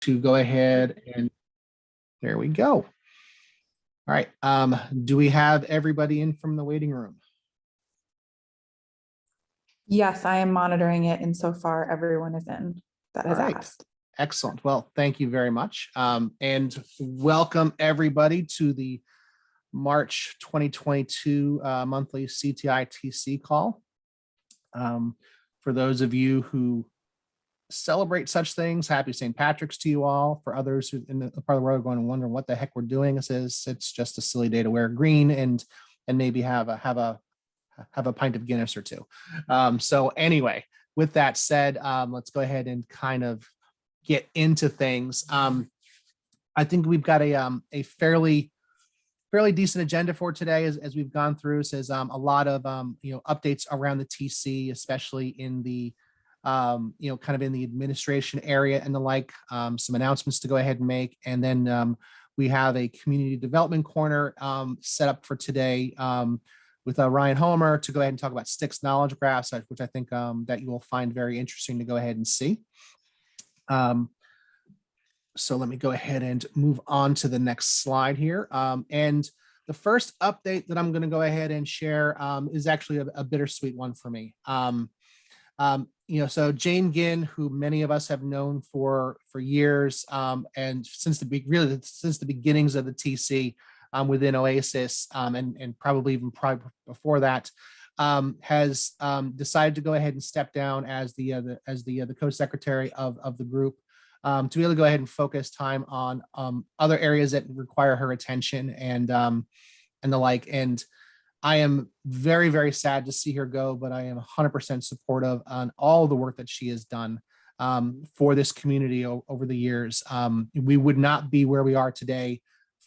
to go ahead and there we go. All right. Do we have everybody in from the waiting room? Yes, I am monitoring it, and so far everyone is in that has asked. Excellent. Well, thank you very much. And welcome everybody to the March 2022 monthly CTI TC call. For those of you who celebrate such things, happy St. Patrick's to you all. For others who in the part of the world going and wondering what the heck we're doing, it's just a silly day to wear green and maybe have a pint of Guinness or two. So anyway, with that said, let's go ahead and kind of get into things. I think we've got a fairly decent agenda for today as we've gone through. Says a lot of updates around the TC, especially in the kind of in the administration area and the like. Some announcements to go ahead and make, and then we have a community development corner set up for today with Ryan Hohimer to go ahead and talk about STIX knowledge graphs, which I think that you will find very interesting to go ahead and see. So let me go ahead and move on to the next slide here. And the first update that I'm going to go ahead and share is actually a bittersweet one for me. So Jane Ginn, who many of us have known for years, and since the beginnings of the TC within OASIS, and probably even before that, has decided to go ahead and step down as the co-secretary of the group, to be able to go ahead and focus time on other areas that require her attention and the like. And I am very, very sad to see her go, but I am 100% supportive on all the work that she has done for this community over the years. We would not be where we are today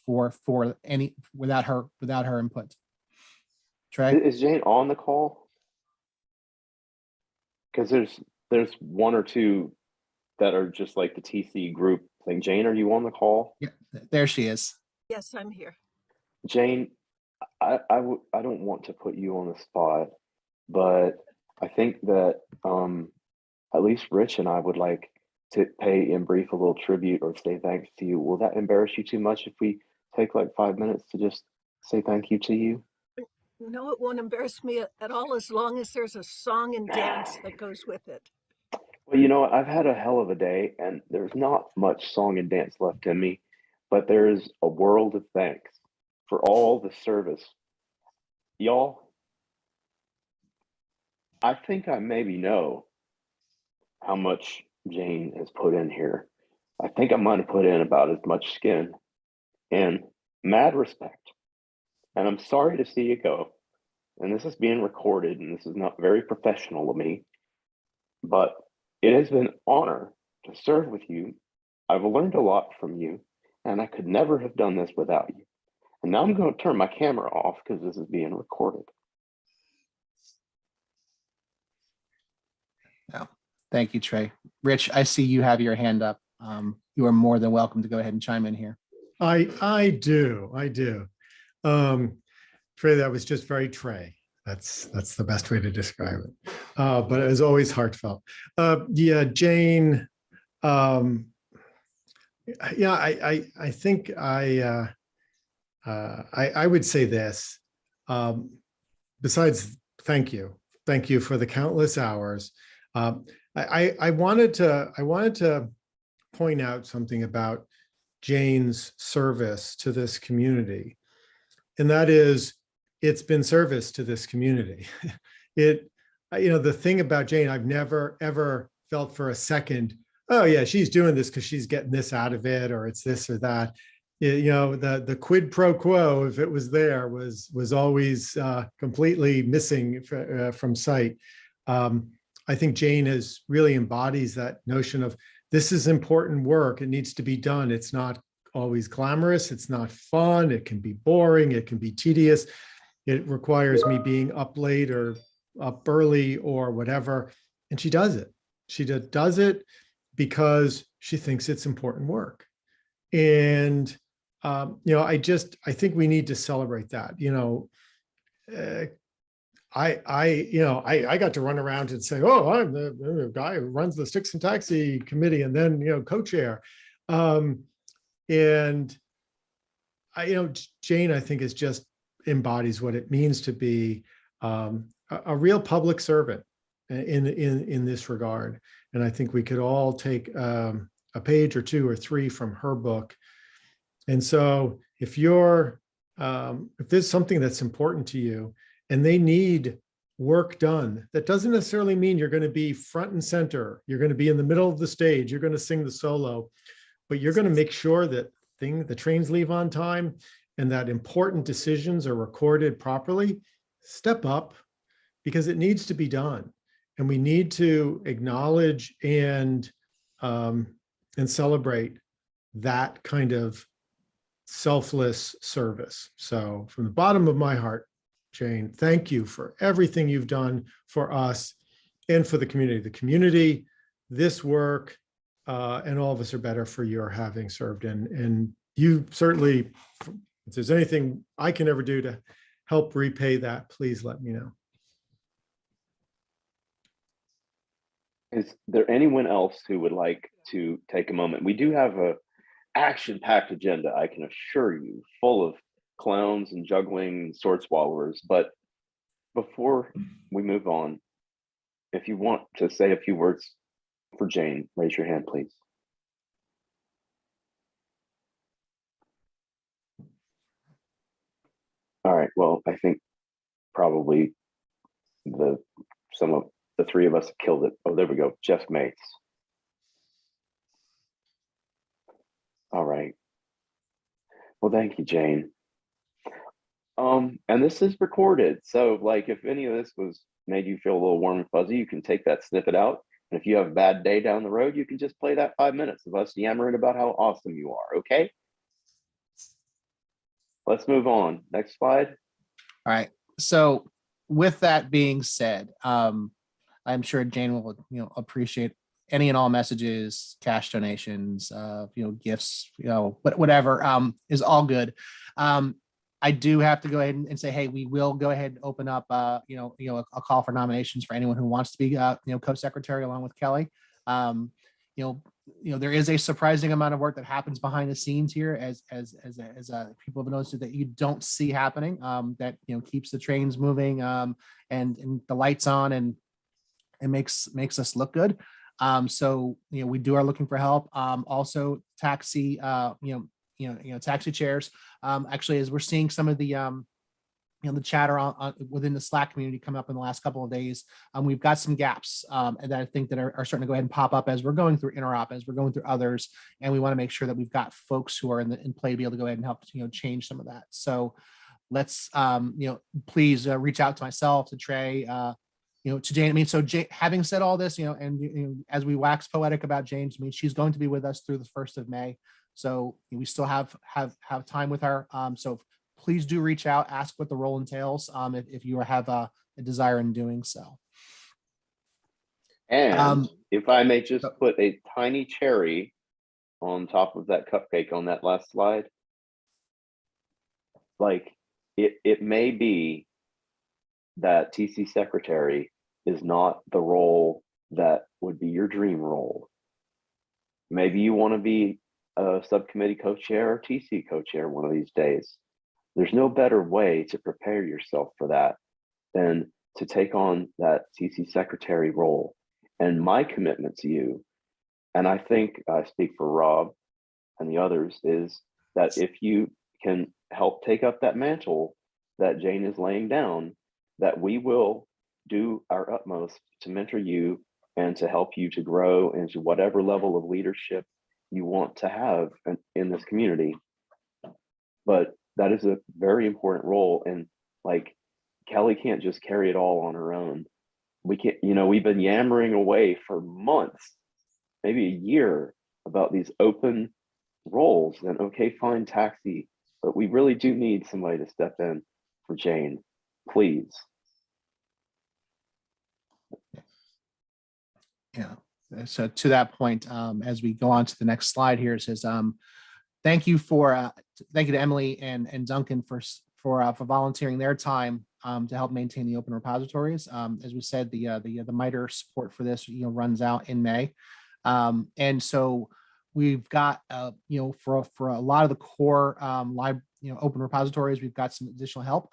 without her input. Trey? Is Jane on the call? Because there's one or two that are just like the TC group thing. Jane, are you on the call? Yeah, there she is. Yes, I'm here. Jane, I don't want to put you on the spot, but I think that at least Rich and I would like to pay in brief a little tribute or say thanks to you. Will that embarrass you too much if we take like 5 minutes to just say thank you to you? No, it won't embarrass me at all as long as there's a song and dance that goes with it. Well, you know what? I've had a hell of a day and there's not much song and dance left in me, but there is a world of thanks for all the service. Y'all, I think I maybe know how much Jane has put in here. I think I might have put in about as much skin and mad respect. And I'm sorry to see you go. And this is being recorded and this is not very professional of me, but it has been an honor to serve with you. I've learned a lot from you and I could never have done this without you. And now I'm going to turn my camera off because this is being recorded. No, thank you, Trey. Rich, I see you have your hand up. You are more than welcome to go ahead and chime in here. I do. Trey, that was just very Trey. That's the best way to describe it. But it was always heartfelt. Yeah, Jane. Yeah, I think I would say this. Besides, thank you for the countless hours. I wanted to point out something about Jane's service to this community, and that is, it's been service to this community. The thing about Jane, I've never ever felt for a second, oh yeah, she's doing this because she's getting this out of it, or it's this or that. The quid pro quo, if it was there, was always completely missing from sight. I think Jane really embodies that notion of this is important work. It needs to be done. It's not always glamorous. It's not fun. It can be boring. It can be tedious. It requires me being up late or up early or whatever. And she does it. She does it because she thinks it's important work. And I think we need to celebrate that. I got to run around and say, oh, I'm the guy who runs the STIX and Taxi committee and then, co-chair. And Jane, I think, is just embodies what it means to be a real public servant in this regard. And I think we could all take a page or two or three from her book. And so if there's something that's important to you and they need work done, that doesn't necessarily mean you're going to be front and center. You're going to be in the middle of the stage. You're going to sing the solo, but you're going to make sure that the trains leave on time and that important decisions are recorded properly. Step up, because it needs to be done. And we need to acknowledge and celebrate that kind of selfless service. So from the bottom of my heart, Jane, thank you for everything you've done for us and for the community. The community, this work, and all of us are better for your having served. And you certainly, if there's anything I can ever do to help repay that, please let me know. Is there anyone else who would like to take a moment? We do have a action-packed agenda, I can assure you, full of clowns and juggling sword swallowers. But before we move on, if you want to say a few words for Jane, raise your hand, please. All right, well, I think probably some of the three of us killed it. Oh, there we go, Jeff Mates. All right. Well, thank you, Jane. And this is recorded. So like if any of this was made you feel a little warm and fuzzy, you can take that snippet out. And if you have a bad day down the road, you can just play that 5 minutes of us yammering about how awesome you are, okay? Let's move on. Next slide. All right. So with that being said, I'm sure Jane will, appreciate any and all messages, cash donations, gifts, whatever, is all good. I do have to go ahead and say, hey, we will go ahead and open up, a call for nominations for anyone who wants to be, co-secretary along with Kelly. There is a surprising amount of work that happens behind the scenes here, as people have noticed that you don't see happening, that keeps the trains moving, and the lights on, and it makes us look good. So we are looking for help. Also taxi, taxi chairs. Actually, as we're seeing some of the the chatter on within the Slack community come up in the last couple of days, we've got some gaps and that I think that are starting to go ahead and pop up as we're going through Interop, as we're going through others, and we want to make sure that we've got folks who are in play to be able to go ahead and help change some of that. So let's please reach out to myself, to Trey, to Jane. I mean, so Jane, having said all this, and as we wax poetic about James, I mean, she's going to be with us through the 1st of May. So we still have time with her. So please do reach out, ask what the role entails, if you have a desire in doing so. And if I may just put a tiny cherry on top of that cupcake on that last slide, like it may be that TC secretary is not the role that would be your dream role. Maybe you want to be a subcommittee co-chair or TC co-chair one of these days. There's no better way to prepare yourself for that than to take on that TC secretary role. And my commitment to you, and I think I speak for Rob and the others, is that if you can help take up that mantle that Jane is laying down, that we will do our utmost to mentor you and to help you to grow into whatever level of leadership you want to have in this community. But that is a very important role, and like Kelly can't just carry it all on her own. We can't, we've been yammering away for months, maybe a year, about these open roles, and okay, fine, taxi, but we really do need somebody to step in for Jane, please. Yeah. So to that point, as we go on to the next slide here, it says, thank you to Emily and Duncan for volunteering their time to help maintain the open repositories. As we said, the MITRE support for this runs out in May, and so we've got, for a lot of the core live, open repositories, we've got some additional help.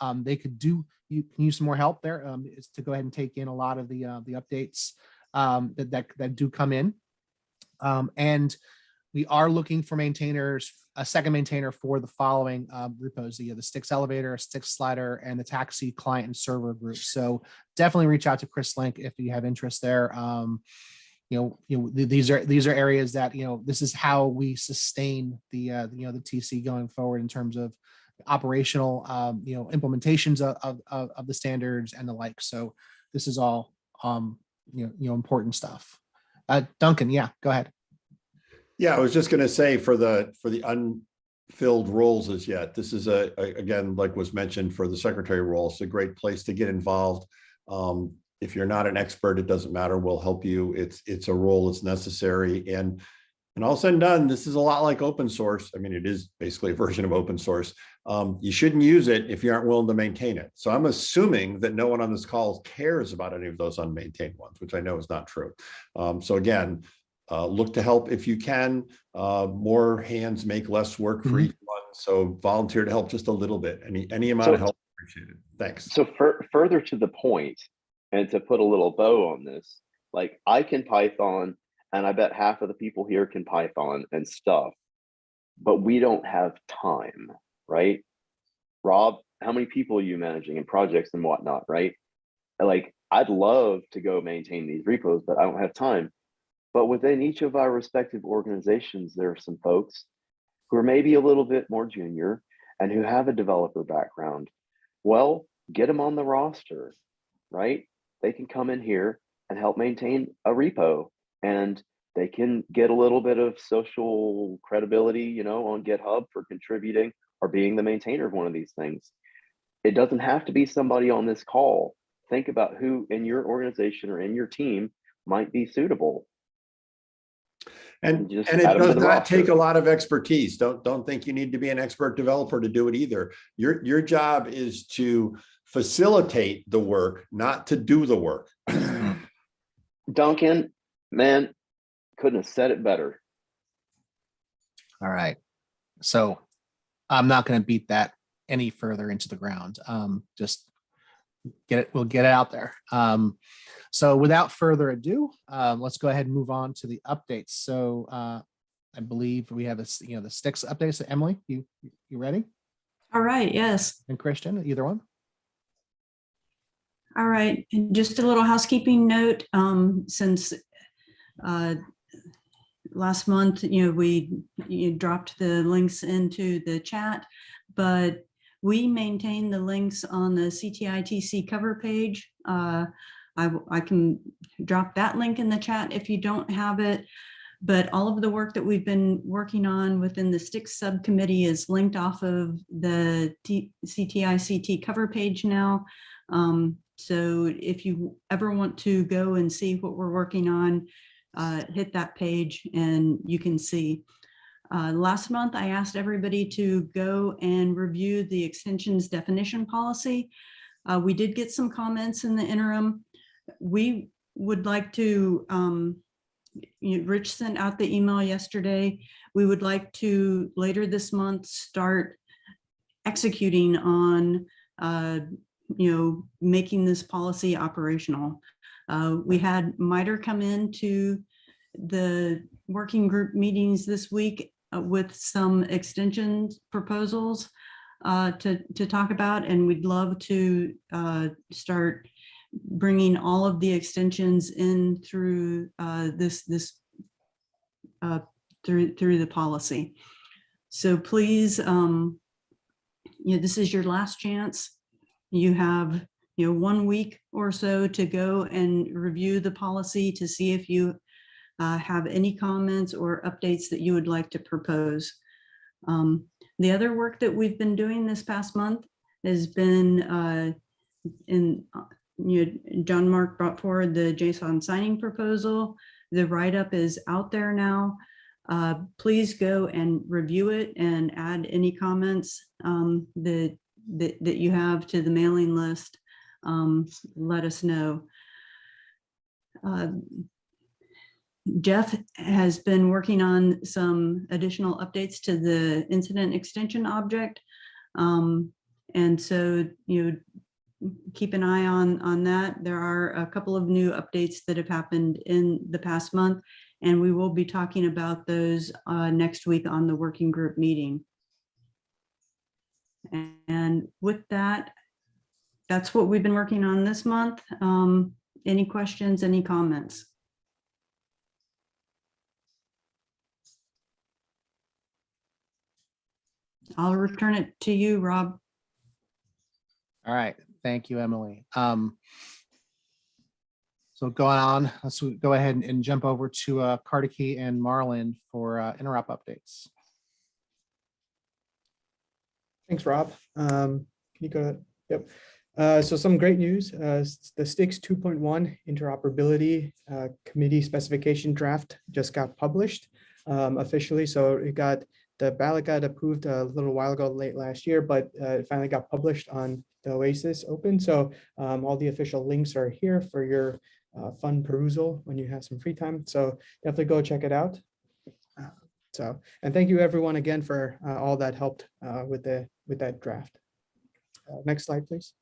You can use some more help there, is to go ahead and take in a lot of the updates that do come in. And we are looking for maintainers, a second maintainer for the following repos: the STIX elevator, STIX slider, and the taxi client and server group. So definitely reach out to Chris Lenk if you have interest there. These are areas that, this is how we sustain the TC going forward in terms of operational, implementations of the standards and the like. So this is all, important stuff. Duncan, yeah, go ahead. Yeah, I was just going to say for the unfilled roles as yet, this is again, like was mentioned, for the secretary role, it's a great place to get involved. If you're not an expert, it doesn't matter. We'll help you. It's a role that's necessary. And all said and done, this is a lot like open source. I mean, it is basically a version of open source. You shouldn't use it if you aren't willing to maintain it. So I'm assuming that no one on this call cares about any of those unmaintained ones, which I know is not true. So again, look to help if you can. More hands make less work for each one. So volunteer to help just a little bit. Any amount of help appreciated. Thanks. So further to the point, and to put a little bow on this, like I can Python, and I bet half of the people here can Python and stuff, but we don't have time, right? Rob, how many people are you managing in projects and whatnot, right? Like, I'd love to go maintain these repos, but I don't have time. But within each of our respective organizations, there are some folks who are maybe a little bit more junior and who have a developer background. Well, get them on the roster, right? They can come in here and help maintain a repo, and they can get a little bit of social credibility, on GitHub for contributing or being the maintainer of one of these things. It doesn't have to be somebody on this call. Think about who in your organization or in your team might be suitable. And Just it add them to does the not roster. take a lot of expertise. Don't think you need to be an expert developer to do it either. Your job is to facilitate the work, not to do the work. Duncan, man, couldn't have said it better. All right. So I'm not going to beat that any further into the ground. Just we'll get it out there. So without further ado, let's go ahead and move on to the updates. So I believe we have this, the STIX updates. So Emily, you ready? All right, yes. And Christian, either one? All right, and just a little housekeeping note, since last month, you dropped the links into the chat, but we maintain the links on the CTI TC cover page. I can drop that link in the chat if you don't have it, but all of the work that we've been working on within the STIX subcommittee is linked off of the CTI CT cover page now. So if you ever want to go and see what we're working on, hit that page and you can see. Last month, I asked everybody to go and review the extensions definition policy. We did get some comments in the interim. We would like to, Rich sent out the email yesterday. We would like to later this month start executing on making this policy operational. We had MITRE come into the working group meetings this week with some extension proposals to talk about, and we'd love to start bringing all of the extensions in through through the policy. So please, this is your last chance. You have 1 week or so to go and review the policy to see if you have any comments or updates that you would like to propose. The other work that we've been doing this past month has been John Mark brought forward the JSON signing proposal. The write-up is out there now. Please go and review it and add any comments that you have to the mailing list. Let us know. Jeff has been working on some additional updates to the incident extension object. And so, keep an eye on that. There are a couple of new updates that have happened in the past month, and we will be talking about those next week on the working group meeting. And with that, that's what we've been working on this month. Any questions, any comments? I'll return it to you, Rob. All right. Thank you, Emily. So going on, let's go ahead and jump over to Kartikey and Marlon for Interop updates. Thanks, Rob. Can you go ahead? Yep. So some great news. The STIX 2.1 interoperability committee specification draft just got published officially. So the ballot got approved a little while ago, late last year, but it finally got published on the OASIS Open. So all the official links are here for your fun perusal when you have some free time. So definitely go check it out. And thank you everyone again for all that helped with that draft. Next slide, please.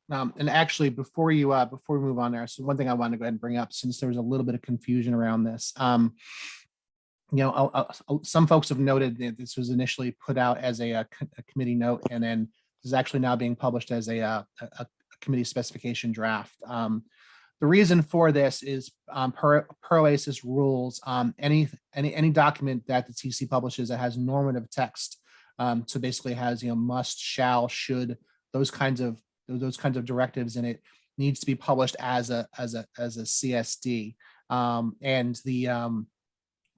And actually, before we move on there, so one thing I wanted to go ahead and bring up, since there was a little bit of confusion around this, some folks have noted that this was initially put out as a committee note, and then this is actually now being published as a committee specification draft. The reason for this is per OASIS rules, any document that the TC publishes that has normative text, so basically has must, shall, should, those kinds of directives in it, needs to be published as a CSD. And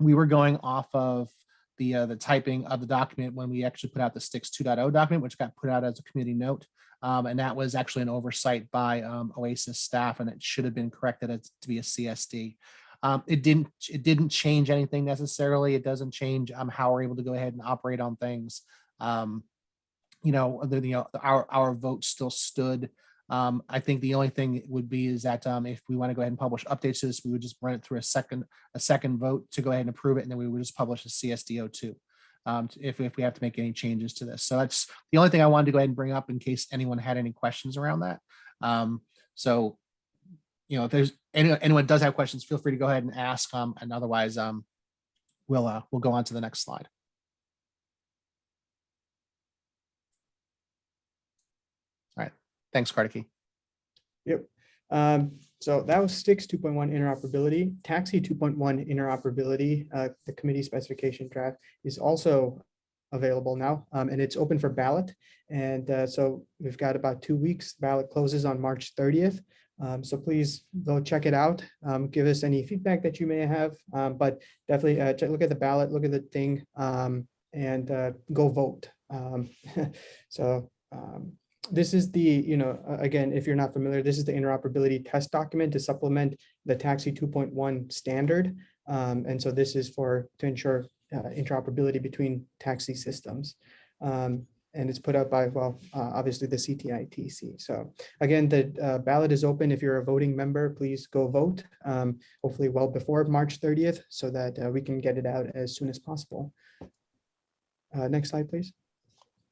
we were going off of the typing of the document when we actually put out the STIX 2.0 document, which got put out as a committee note. And that was actually an oversight by OASIS staff, and it should have been corrected to be a CSD. It didn't change anything necessarily. It doesn't change how we're able to go ahead and operate on things. Our vote still stood. I think the only thing would be is that if we want to go ahead and publish updates to this, we would just run it through a second vote to go ahead and approve it, and then we would just publish a CSD02 if we have to make any changes to this. So that's the only thing I wanted to go ahead and bring up in case anyone had any questions around that. If there's anyone does have questions, feel free to go ahead and ask, and otherwise we'll go on to the next slide. All right, thanks, Kartikey. Yep. So that was STIX 2.1 interoperability. Taxi 2.1 interoperability, the committee specification draft, is also available now, and it's open for ballot. And so we've got about 2 weeks. Ballot closes on March 30th. So please go check it out. Give us any feedback that you may have, but definitely look at the ballot, look at the thing, and go vote. This is the, again, if you're not familiar, this is the interoperability test document to supplement the Taxi 2.1 standard. And so this is to ensure interoperability between taxi systems. And it's put out by, obviously the CTI TC. So again, the ballot is open. If you're a voting member, please go vote, hopefully well before March 30th, so that we can get it out as soon as possible. Next slide, please.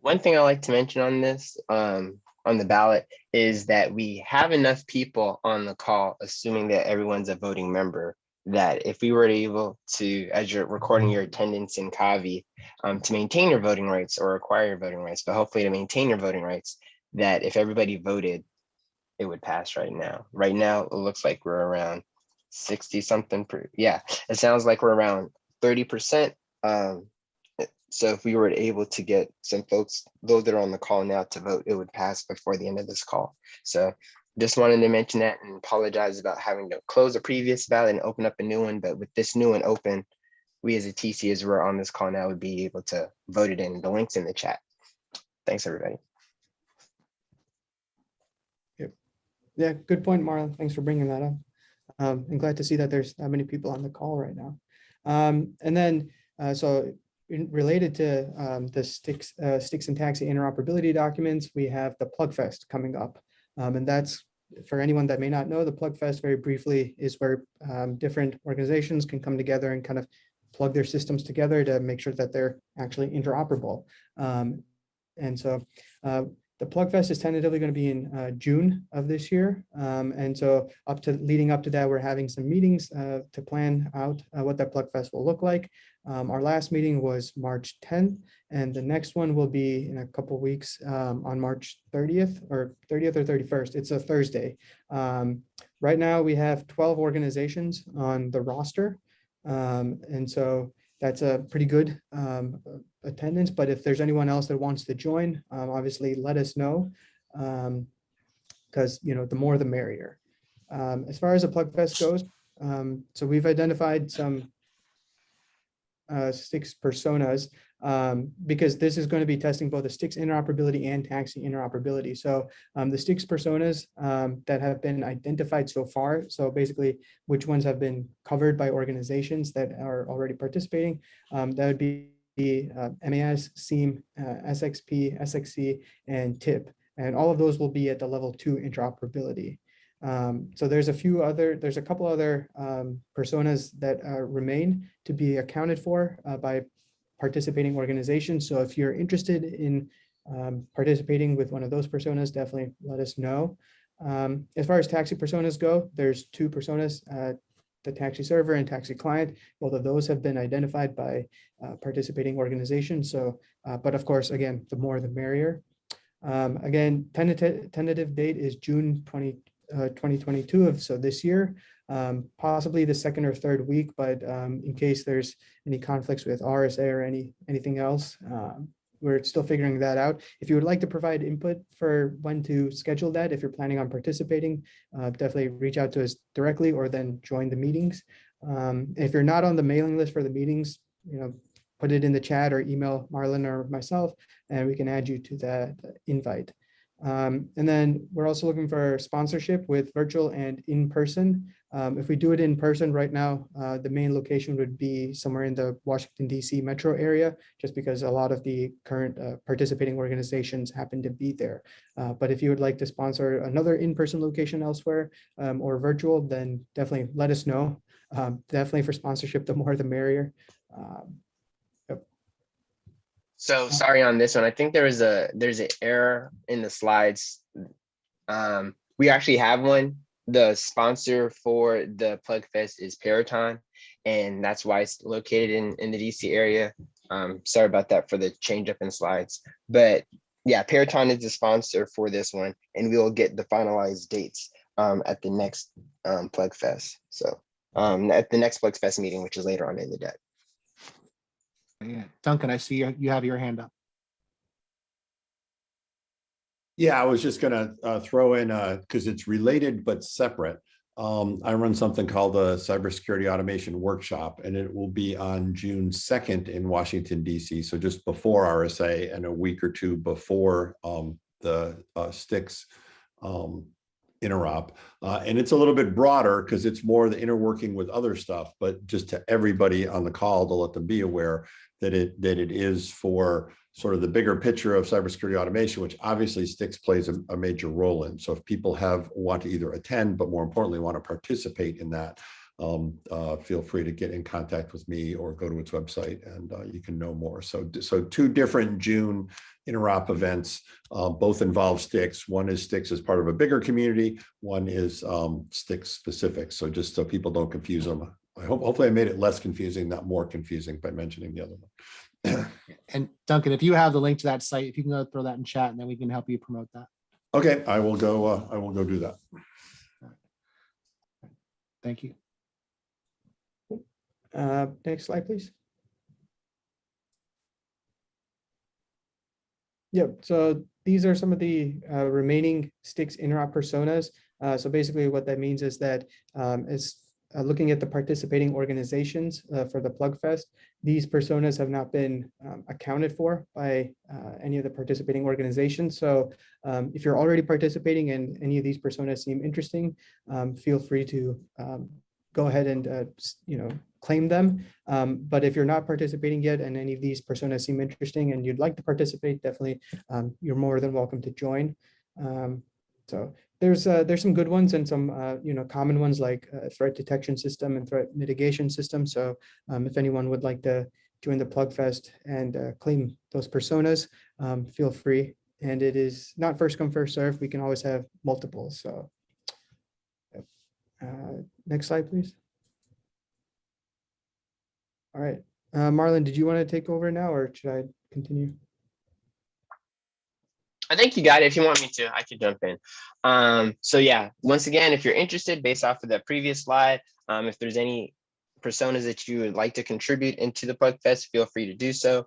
One thing I like to mention on this, on the ballot, is that we have enough people on the call, assuming that everyone's a voting member, that if we were able to, as you're recording your attendance in CAVI, to maintain your voting rights or acquire your voting rights, but hopefully to maintain your voting rights, that if everybody voted, it would pass right now. Right now, it looks like we're around 60 something. Yeah, it sounds like we're around 30%. So if we were able to get some folks, those that are on the call now, to vote, it would pass before the end of this call. So just wanted to mention that and apologize about having to close a previous ballot and open up a new one. But with this new one open, we as a TC, as we're on this call now, would be able to vote it in. The link's in the chat. Thanks, everybody. Yep. Yeah, good point, Marlon. Thanks for bringing that up. I'm glad to see that there's that many people on the call right now. And then, related to the STIX and Taxi interoperability documents, we have the Plug Fest coming up. And that's for anyone that may not know, the Plug Fest, very briefly, is where different organizations can come together and kind of plug their systems together to make sure that they're actually interoperable. And so the Plug Fest is tentatively going to be in June of this year. And so leading up to that, we're having some meetings to plan out what that Plug Fest will look like. Our last meeting was March 10th, and the next one will be in a couple of weeks on March 30th or 31st. It's a Thursday. Right now we have 12 organizations on the roster. And so that's a pretty good attendance, but if there's anyone else that wants to join, obviously let us know, because the more the merrier. As far as the Plug Fest goes, so we've identified some STIX personas, because this is going to be testing both the STIX interoperability and taxi interoperability. So the STIX personas that have been identified so far, so basically which ones have been covered by organizations that are already participating, that would be MAS, SEAM, SXP, SXC, and TIP. And all of those will be at the level 2 interoperability. So there's a couple other personas that remain to be accounted for by participating organizations. So if you're interested in participating with one of those personas, definitely let us know. As far as taxi personas go, there's 2 personas, the taxi server and taxi client. Both of those have been identified by participating organizations. So, but of course, again, the more the merrier. Again, tentative date is June 2022, so this year, possibly the 2nd or 3rd week, but in case there's any conflicts with RSA or anything else, we're still figuring that out. If you would like to provide input for when to schedule that, if you're planning on participating, definitely reach out to us directly or then join the meetings. If you're not on the mailing list for the meetings, put it in the chat or email Marlon or myself, and we can add you to that invite. And then we're also looking for sponsorship with virtual and in person. If we do it in person right now, the main location would be somewhere in the Washington, D.C. metro area, just because a lot of the current participating organizations happen to be there. But if you would like to sponsor another in-person location elsewhere or virtual, then definitely let us know. Definitely for sponsorship, the more the merrier. So sorry on this one. I think there's an error in the slides. We actually have one. The sponsor for the Plug Fest is Peraton, and that's why it's located in the DC area. Sorry about that for the change up in slides. But yeah, Peraton is the sponsor for this one, and we will get the finalized dates at the next Plug Fest. So at the next Plug Fest meeting, which is later on in the day. Yeah. Duncan, I see you have your hand up. Yeah, I was just going to throw in, because it's related but separate. I run something called the Cybersecurity Automation Workshop, and it will be on June 2nd in Washington, D.C. So just before RSA and a week or two before the STIX Interop. And it's a little bit broader because it's more the inner working with other stuff, but just to everybody on the call to let them be aware that it is for sort of the bigger picture of cybersecurity automation, which obviously STIX plays a major role in. So if people want to either attend, but more importantly, want to participate in that, feel free to get in contact with me or go to its website and you can know more. So 2 different June Interop events, both involve STIX. One is STIX as part of a bigger community. One is STIX specific. So just so people don't confuse them. Hopefully I made it less confusing, not more confusing by mentioning the other one. And Duncan, if you have the link to that site, if you can go throw that in chat, and then we can help you promote that. Okay, I will go do that. Thank you. Next slide, please. Yep, so these are some of the remaining STIX Interop personas. So basically what that means is that looking at the participating organizations for the Plug Fest, these personas have not been accounted for by any of the participating organizations. So if you're already participating and any of these personas seem interesting, feel free to go ahead and claim them. But if you're not participating yet and any of these personas seem interesting and you'd like to participate, definitely you're more than welcome to join. So there's some good ones and some common ones like threat detection system and threat mitigation system. So if anyone would like to join the Plugfest and claim those personas, feel free. And it is not first come, first serve. We can always have multiple. So next slide, please. All right. Marlon, did you want to take over now or should I continue? I think you got it. If you want me to, I could jump in. So yeah, once again, if you're interested, based off of that previous slide, if there's any personas that you would like to contribute into the Plugfest, feel free to do so.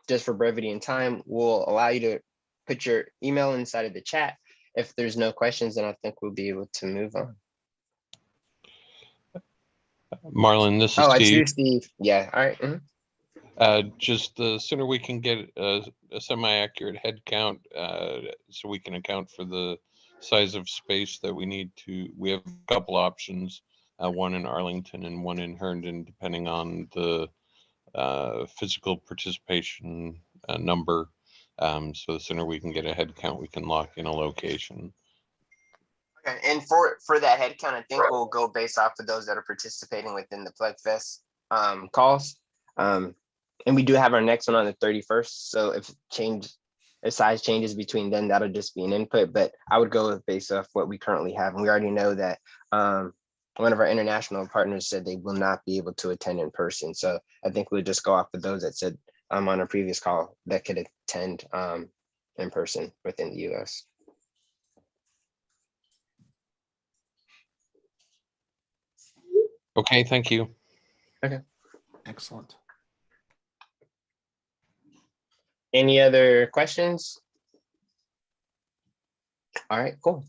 Just for brevity and time, we'll allow you to put your email inside of the chat. If there's no questions, then I think we'll be able to move on. Marlon, this is Oh, it's Steve. you, Steve. Yeah, all right. Just the sooner we can get a semi-accurate head count, so we can account for the size of space that we need to. We have a couple options, one in Arlington and one in Herndon, depending on the physical participation number. So the sooner we can get a head count, we can lock in a location. Okay, and for that head count, I think we'll go based off of those that are participating within the Plugfest calls. And we do have our next one on the 31st. So if size changes between then, that'll just be an input. But I would go based off what we currently have. And we already know that one of our international partners said they will not be able to attend in person. So I think we'll just go off of those that said on a previous call that could attend in person within the US. Okay, thank you. Okay. Excellent. Any other questions? All right, cool.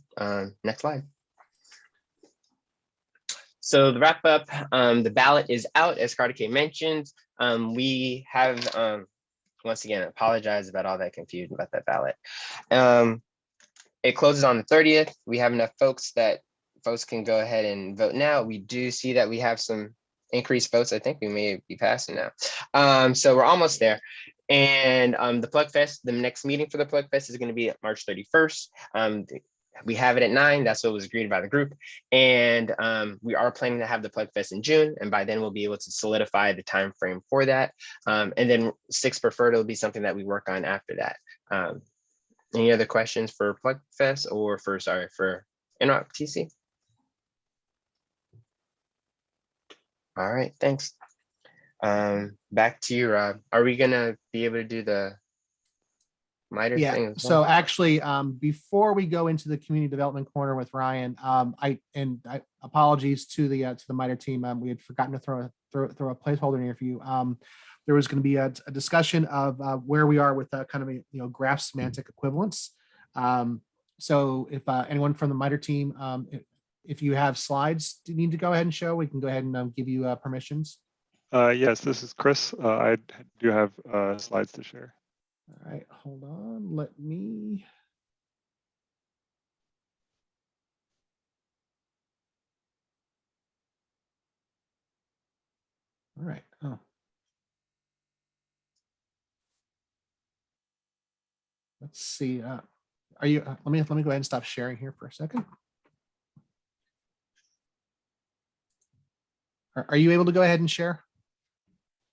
Next slide. So the wrap up, the ballot is out, as Kartikey mentioned. We have, once again, apologize about all that confusion about that ballot. It closes on the 30th. We have enough folks that folks can go ahead and vote now. We do see that we have some increased votes. I think we may be passing now. So we're almost there. And the Plugfest, the next meeting for the Plugfest is going to be at March 31st. We have it at 9. That's what was agreed by the group. And we are planning to have the Plugfest in June. And by then we'll be able to solidify the time frame for that. And then STIX preferred will be something that we work on after that. Any other questions for Plugfest or for Interop TC? All right, thanks. Back to you, Rob. Are we gonna be able to do the MITRE thing as well? So actually, before we go into the community development corner with Ryan, I apologies to the MITRE team. We had forgotten to throw a placeholder in here for you. There was going to be a discussion of where we are with kind of a graph semantic equivalence. So if anyone from the MITRE team, if you have slides you need to go ahead and show, we can go ahead and give you permissions. Yes, this is Chris. I do have slides to share. All right, hold on. Let me. All right. Oh. Let's see. Are you? Let me go ahead and stop sharing here for a second. Are you able to go ahead and share?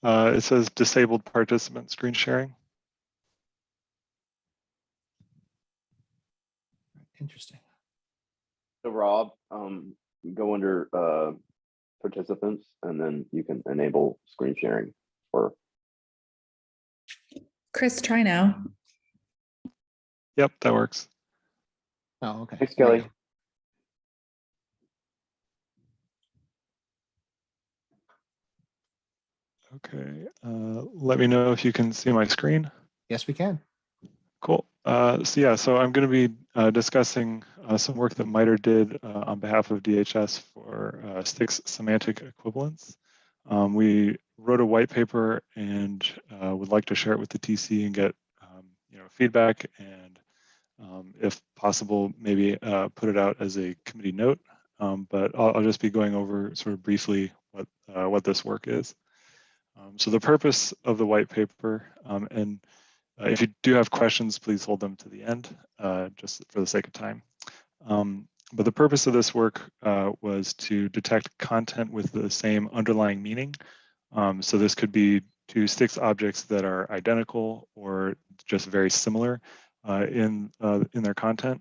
It says disabled participant screen sharing. Interesting. So Rob, go under participants and then you can enable screen sharing for. Chris, try now. Yep, that works. Oh, okay. Thanks, Kelly. Okay, let me know if you can see my screen. Yes, we can. Cool. So I'm going to be discussing some work that MITRE did on behalf of DHS for STIX semantic equivalence. We wrote a white paper and would like to share it with the TC and get feedback and if possible, maybe put it out as a committee note. But I'll just be going over sort of briefly what this work is. So the purpose of the white paper, and If you do have questions, please hold them to the end, just for the sake of time. But the purpose of this work was to detect content with the same underlying meaning. So this could be two STIX objects that are identical or just very similar in their content.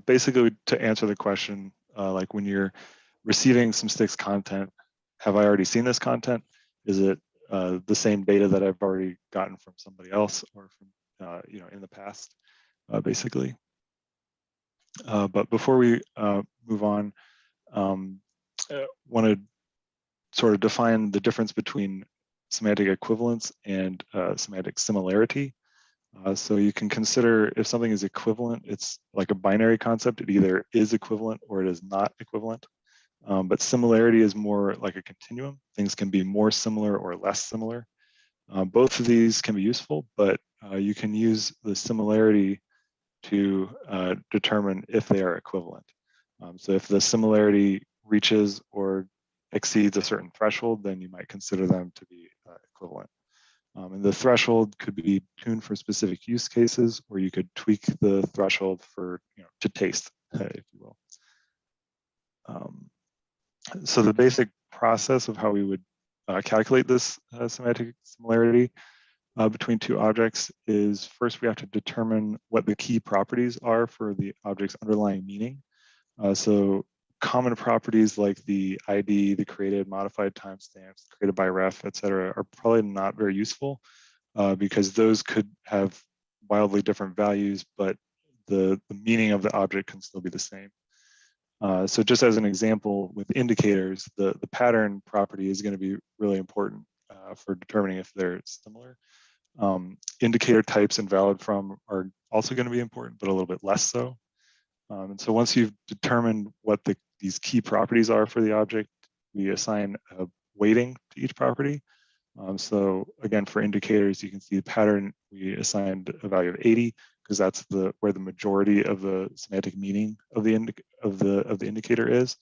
Basically, to answer the question, like when you're receiving some STIX content, have I already seen this content? Is it the same data that I've already gotten from somebody else or from in the past, basically. But before we move on, want to sort of define the difference between semantic equivalence and semantic similarity. So you can consider if something is equivalent, it's like a binary concept. It either is equivalent or it is not equivalent. But similarity is more like a continuum. Things can be more similar or less similar. Both of these can be useful, but you can use the similarity to determine if they are equivalent. So if the similarity reaches or exceeds a certain threshold, then you might consider them to be equivalent. And the threshold could be tuned for specific use cases, or you could tweak the threshold for, to taste, if you will. So the basic process of how we would calculate this semantic similarity between two objects is first we have to determine what the key properties are for the object's underlying meaning. So common properties like the ID, the created, modified timestamps, created by ref, et cetera, are probably not very useful because those could have wildly different values, but the meaning of the object can still be the same. So just as an example, with indicators, the pattern property is going to be really important for determining if they're similar. Indicator types and valid from are also going to be important, but a little bit less so. And so once you've determined what these key properties are for the object, we assign a weighting to each property. So again, for indicators, you can see the pattern, we assigned a value of 80 because that's where the majority of the semantic meaning of the indicator is.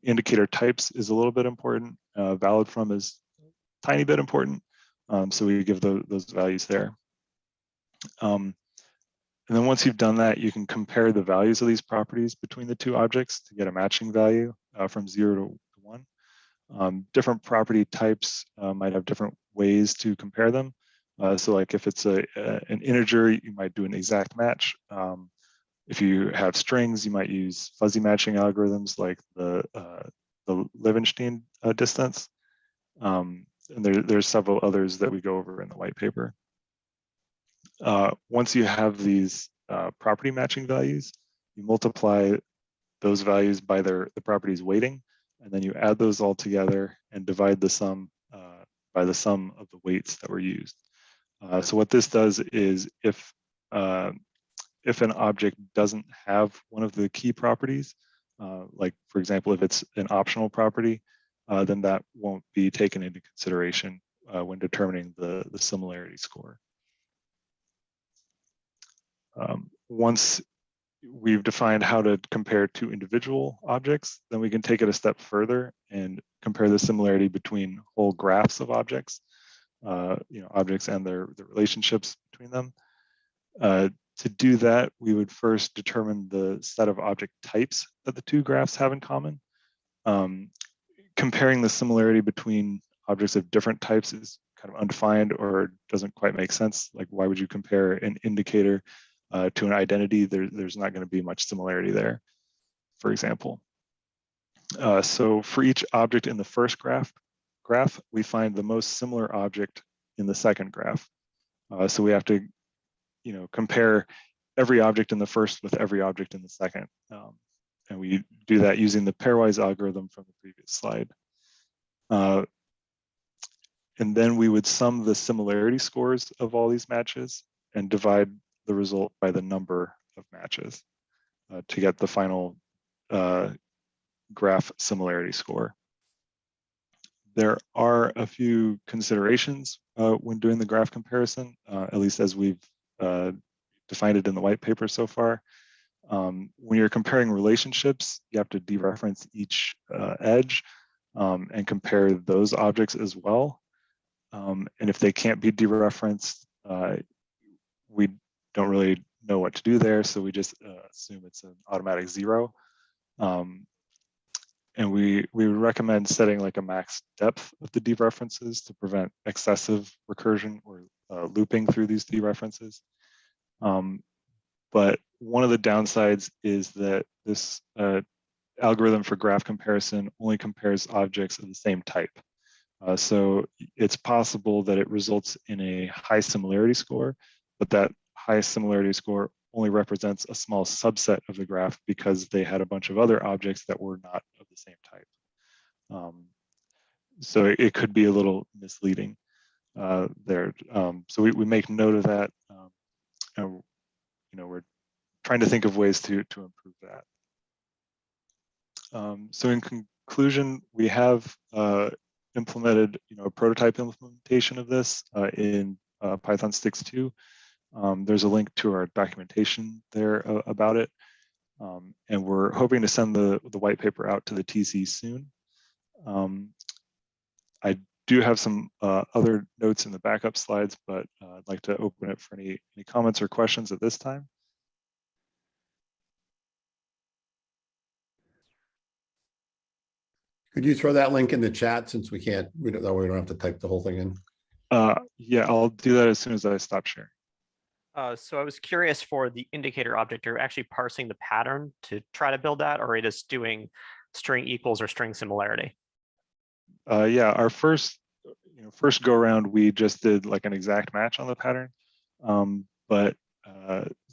Indicator types is a little bit important. Valid from is a tiny bit important. So we give those values there. And then once you've done that, you can compare the values of these properties between the two objects to get a matching value from 0 to 1. Different property types might have different ways to compare them. So like if it's an integer, you might do an exact match. If you have strings, you might use fuzzy matching algorithms like the Levenshtein distance. And there's several others that we go over in the white paper. Once you have these property matching values, you multiply those values by the property's weighting, and then you add those all together and divide the sum by the sum of the weights that were used. So what this does is if an object doesn't have one of the key properties, like for example, if it's an optional property, then that won't be taken into consideration when determining the similarity score. Once we've defined how to compare two individual objects, then we can take it a step further and compare the similarity between whole graphs of objects, objects and their relationships between them. To do that, we would first determine the set of object types that the two graphs have in common. Comparing the similarity between objects of different types is kind of undefined or doesn't quite make sense. Like, why would you compare an indicator to an identity? There's not going to be much similarity there, for example. So for each object in the first graph, we find the most similar object in the second graph. So we have to, compare every object in the first with every object in the second. And we do that using the pairwise algorithm from the previous slide. And then we would sum the similarity scores of all these matches and divide the result by the number of matches to get the final graph similarity score. There are a few considerations when doing the graph comparison, at least as we've defined it in the white paper so far. When you're comparing relationships, you have to dereference each edge and compare those objects as well. And if they can't be dereferenced, we don't really know what to do there, so we just assume it's an automatic 0. And we would recommend setting like a max depth of the dereferences to prevent excessive recursion or looping through these dereferences. But one of the downsides is that this algorithm for graph comparison only compares objects of the same type. So it's possible that it results in a high similarity score, but that high similarity score only represents a small subset of the graph because they had a bunch of other objects that were not of the same type. So it could be a little misleading there. So we make note of that. And, we're trying to think of ways to improve that. So in conclusion, we have implemented a prototype implementation of this in Python STIX 2. There's a link to our documentation there about it. And we're hoping to send the white paper out to the TC soon. I do have some other notes in the backup slides, but I'd like to open it for any comments or questions at this time. Could you throw that link in the chat since we don't have to type the whole thing in? Yeah, I'll do that as soon as I stop sharing. So I was curious for the indicator object, are you actually parsing the pattern to try to build that, or are you just doing string equals or string similarity? Yeah, our first go around, we just did like an exact match on the pattern.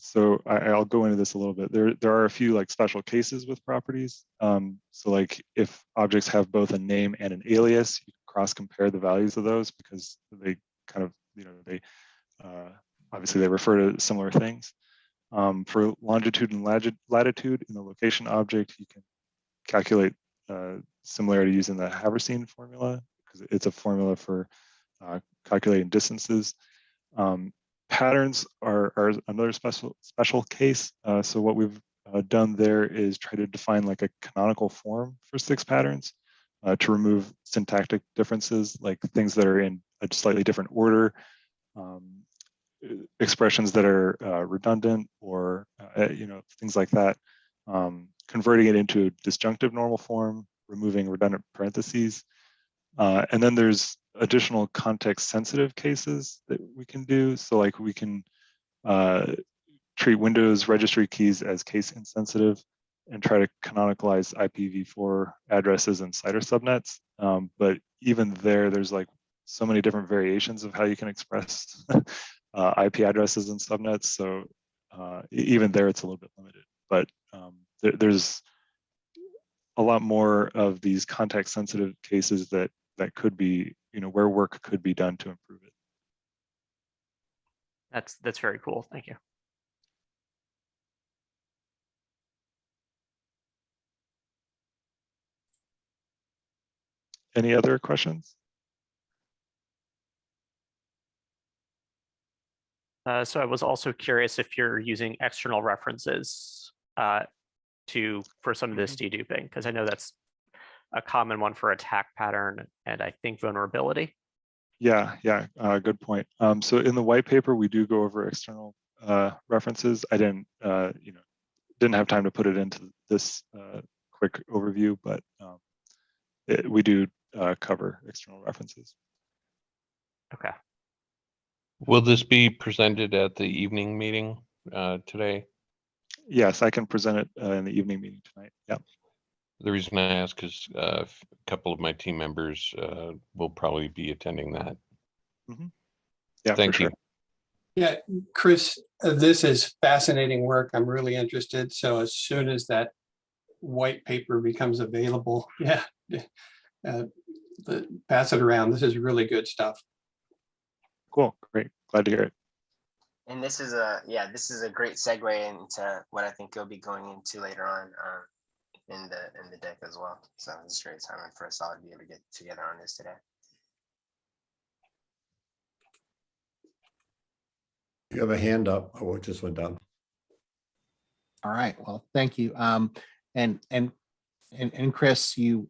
So I'll go into this a little bit. There are a few like special cases with properties. So like if objects have both a name and an alias, you can cross compare the values of those because they kind of, they obviously they refer to similar things. For longitude and latitude in the location object, you can calculate similarity using the Haversine formula because it's a formula for calculating distances. Patterns are another special case. So what we've done there is try to define like a canonical form for STIX patterns to remove syntactic differences, like things that are in a slightly different order, expressions that are redundant, or things like that. Converting it into a disjunctive normal form, removing redundant parentheses. And then there's additional context sensitive cases that we can do. So like we can treat Windows registry keys as case insensitive and try to canonicalize IPv4 addresses and CIDR subnets. But even there's like so many different variations of how you can express IP addresses and subnets. So even there, it's a little bit limited. But there's a lot more of these context sensitive cases that could be, where work could be done to improve it. That's very cool. Thank you. Any other questions? So I was also curious if you're using external references for some of this deduping, because I know that's a common one for attack pattern and I think vulnerability. Yeah, good point. So in the white paper, we do go over external references. I didn't have time to put it into this quick overview, but we do cover external references. Okay. Will this be presented at the evening meeting today? Yes, I can present it in the evening meeting tonight. Yeah. The reason I ask is a couple of my team members will probably be attending that. Yeah, thank you. Sure. Yeah, Chris, this is fascinating work. I'm really interested. So as soon as that white paper becomes available, pass it around. This is really good stuff. Cool, great, glad to hear it. And this is a great segue into what I think you'll be going into later on in the deck as well. So it's a great time for us all to be able to get together on this today. You have a hand up. Oh, it just went down. All right. Well, thank you. And Chris, you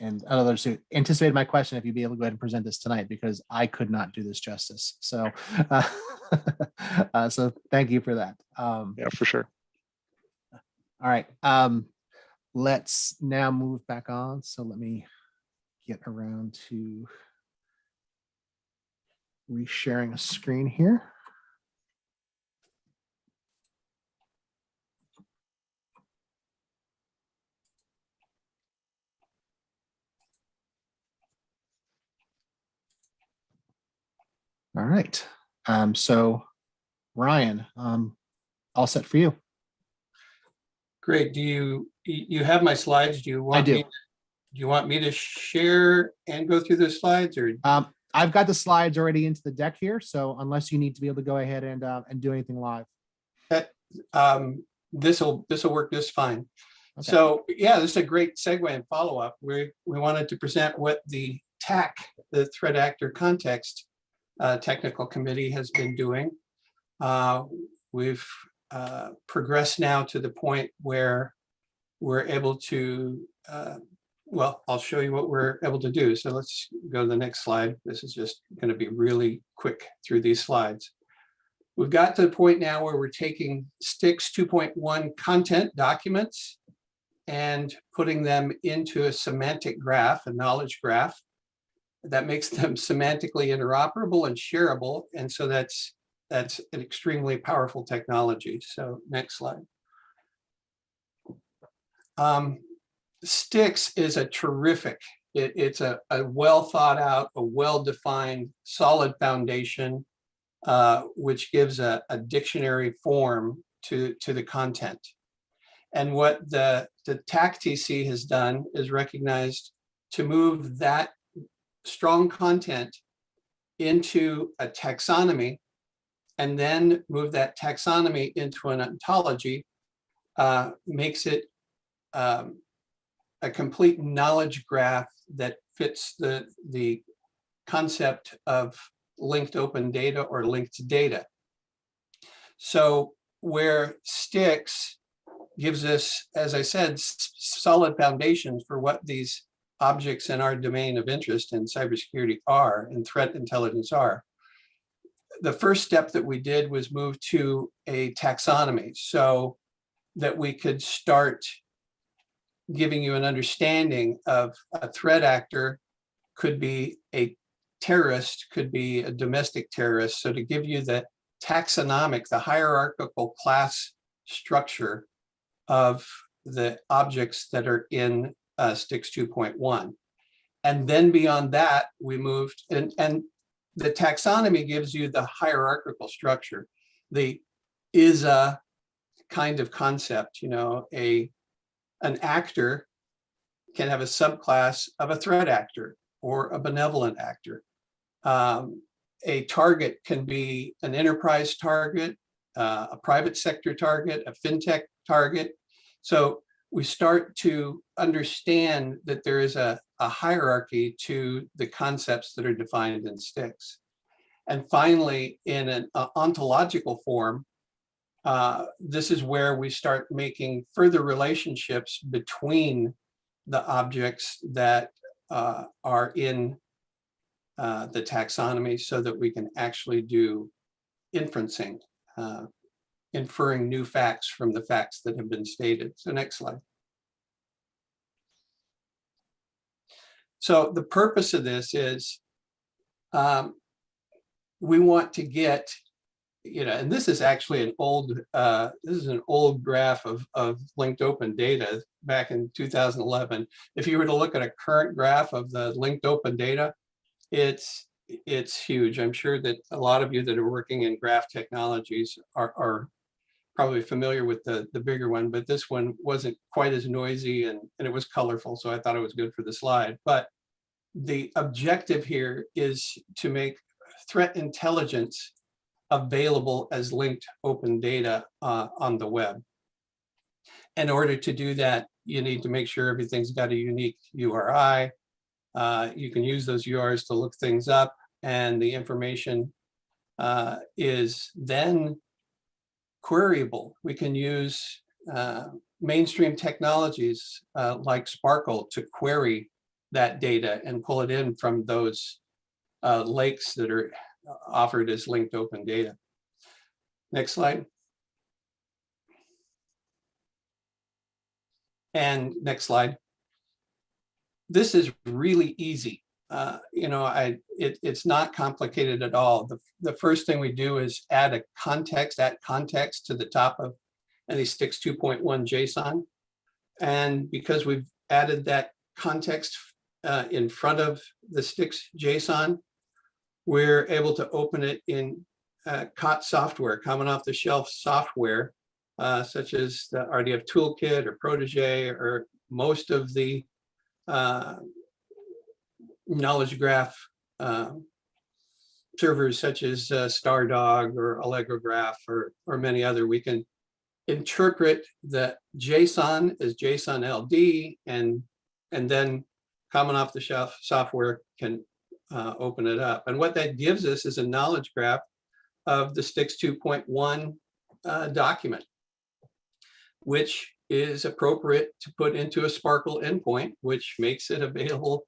and others who anticipated my question, if you'd be able to go ahead and present this tonight, because I could not do this justice. So, so thank you for that. Yeah, for sure. All right. Let's now move back on. So let me get around to resharing a screen here. All right. So Ryan, all set for you. Great. Do you have my slides? Do you want do. me? Do you want me to share and go through the slides, or? I've got the slides already into the deck here, so unless you need to be able to go ahead and do anything live. This will work just fine. Okay. So yeah, this is a great segue and follow up. We wanted to present what the TAC, the Threat Actor Context Technical Committee, has been doing. We've progressed now to the point where we're able to, well, I'll show you what we're able to do. So let's go to the next slide. This is just going to be really quick through these slides. We've got to the point now where we're taking STIX 2.1 content documents and putting them into a semantic graph, a knowledge graph that makes them semantically interoperable and shareable. And so that's an extremely powerful technology. So next slide. STIX is a terrific, it's a well thought out, a well-defined, solid foundation, which gives a dictionary form to the content. And what the TAC-TC has done is recognized to move that strong content into a taxonomy, and then move that taxonomy into an ontology, makes it a complete knowledge graph that fits the concept of linked open data or linked data. So where STIX gives us, as I said, solid foundations for what these objects in our domain of interest in cybersecurity are, and threat intelligence are. The first step that we did was move to a taxonomy so that we could start giving you an understanding of a threat actor. Could be a terrorist, could be a domestic terrorist. So to give you the taxonomic, the hierarchical class structure of the objects that are in STIX 2.1. And then beyond that, we moved, and the taxonomy gives you the hierarchical structure. The is a kind of concept, you know, an actor can have a subclass of a threat actor or a benevolent actor. A target can be an enterprise target, a private sector target, a fintech target. So we start to understand that there is a hierarchy to the concepts that are defined in STIX. And finally, in an ontological form, this is where we start making further relationships between the objects that are in the taxonomy, so that we can actually do inferencing, inferring new facts from the facts that have been stated. So next slide. So the purpose of this is we want to get, you know, and this is actually an old, this is an old graph of linked open data back in 2011. If you were to look at a current graph of the linked open data, it's huge. I'm sure that a lot of you that are working in graph technologies are probably familiar with the bigger one, but this one wasn't quite as noisy and it was colorful, so I thought it was good for the slide. But the objective here is to make threat intelligence available as linked open data on the web. In order to do that, you need to make sure everything's got a unique URI. You can use those URIs to look things up, and the information is then queryable. We can use mainstream technologies like Sparkle to query that data and pull it in from those lakes that are offered as linked open data. Next slide. And next slide. This is really easy. It's not complicated at all. The first thing we do is add context to the top of any STIX 2.1 JSON. And because we've added that context in front of the STIX JSON, we're able to open it in COT software, common off-the-shelf software, such as the RDF Toolkit or Protege, or most of the knowledge graph servers such as Stardog or Allegrograph or many other. We can interpret the JSON as JSON LD, and then common off-the-shelf software can open it up. And what that gives us is a knowledge graph of the STIX 2.1 document, which is appropriate to put into a Sparkle endpoint, which makes it available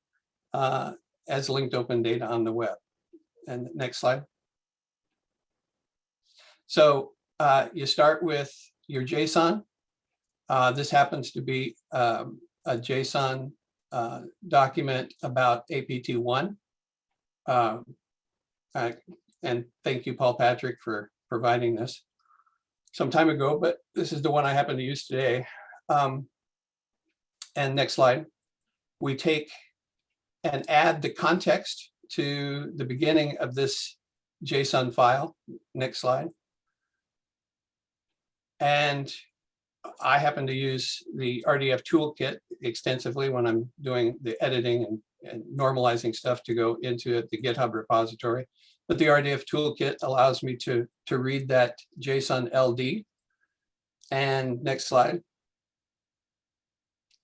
as linked open data on the web. And next slide. So you start with your JSON. This happens to be a JSON document about APT1. And thank you, Paul Patrick, for providing this some time ago, but this is the one I happen to use today. And next slide. We take and add the context to the beginning of this JSON file. Next slide. And I happen to use the RDF Toolkit extensively when I'm doing the editing and normalizing stuff to go into the GitHub repository. But the RDF Toolkit allows me to read that JSON LD. And next slide.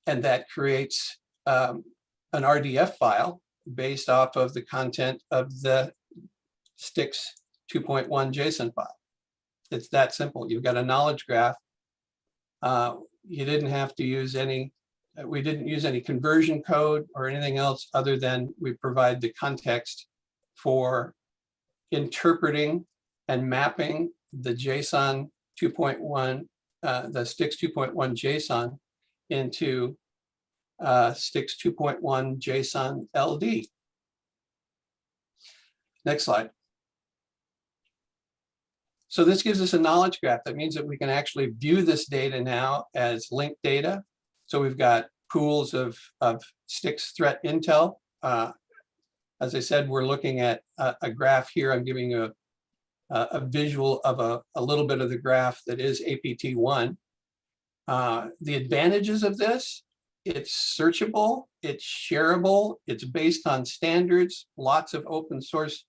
And that creates an RDF file based off of the content of the STIX 2.1 JSON file. It's that simple. You've got a knowledge graph. You didn't have to use any, we didn't use any conversion code or anything else other than we provide the context for interpreting and mapping the JSON 2.1, the STIX 2.1 JSON into STIX 2.1 JSON LD. Next slide. So this gives us a knowledge graph. That means that we can actually view this data now as linked data. So we've got pools of STIX threat intel. As I said, we're looking at a graph here. I'm giving you a visual of a little bit of the graph that is APT1. The advantages of this: it's searchable, it's shareable, it's based on standards, lots of open source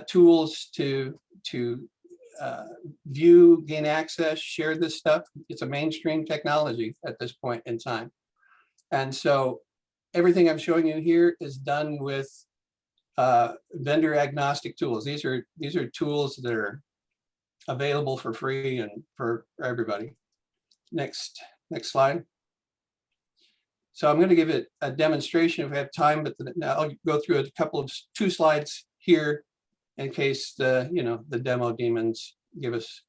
tools to view, gain access, share this stuff. It's a mainstream technology at this point in time. And so everything I'm showing you here is done with vendor agnostic tools. These are tools that are available for free and for everybody. Next slide. So I'm going to give it a demonstration if we have time, but now I'll go through two slides here in case the demo demons give us